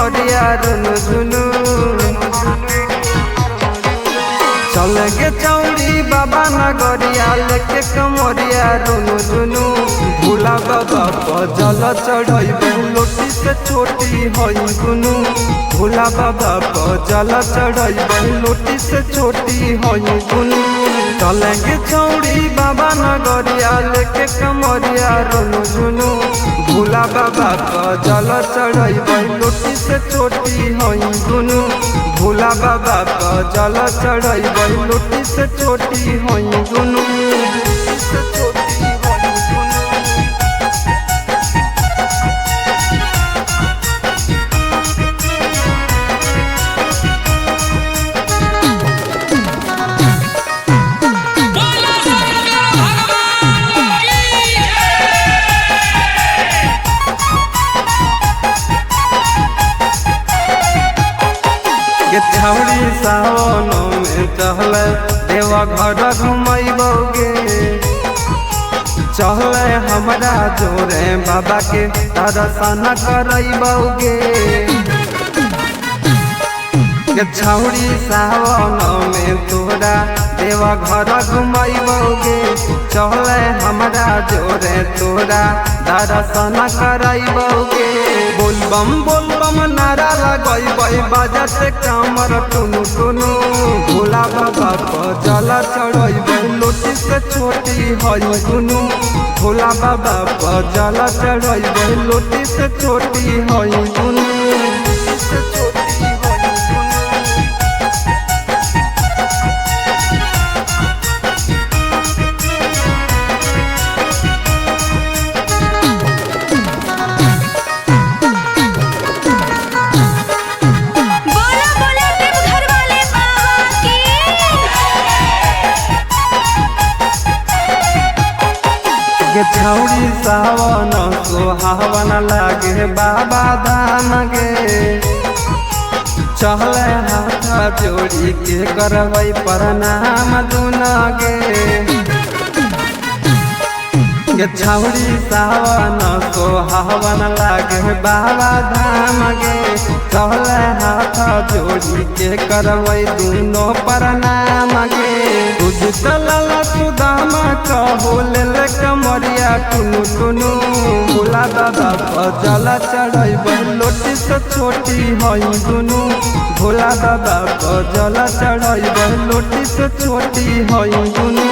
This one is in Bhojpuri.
कमरिया रुनु झुनु चल गे चौड़ी बाबा नगरिया लेके कमरिया रुनु झुनु भोला बाबा पर जल चढ़ैबे लोटी से छोटी हई गुनु भोला बाबा पर जल चढ़ैबे लोटी से छोटी हई गुनु चल गे चौड़ी बाबा नगरिया लेके कमरिया रुनु झुनु भोला बाबा पर जल चढ़ैबे लोटी से छोटी हई गुनु भोला बाबा पर जल चढ़ैबे लोटी से छोटी हई गुनु छौड़ी सावन में चहल देवा घर घुमैबोगे चहल हमरा जोरे बाबा के दर्शन करैबोगे छौड़ी सावन में तोरा देवा घर घुमैबोगे चहल हमरा जोरे तोरा दर्शन करैबोगे बोलबम नारा लगैबै बाजत कमर टुनु टुनु भोला बाबा पर जल चढ़ैबै लोटी से छोटी हई गुनु भोला बाबा पर जल चढ़ैबै लोटी से छोटी हई गुनु छौड़ी सावन सोहावन लागे बाबा धाम गे चहल हाथ जोड़ी के करबै प्रणाम दुना गे छौड़ी सावन सोहावन लागे बाबा धाम गे चहल हाथ जोड़ी के करबै दुनो प्रणाम गे उजतल सुदामा कहो ले कमरिया टुनु टुनु भोला बाबा पर जल चढ़ैबै लोटी से छोटी हई गुनु भोला बाबा पर जल चढ़ैबै लोटी से छोटी हई गुनु।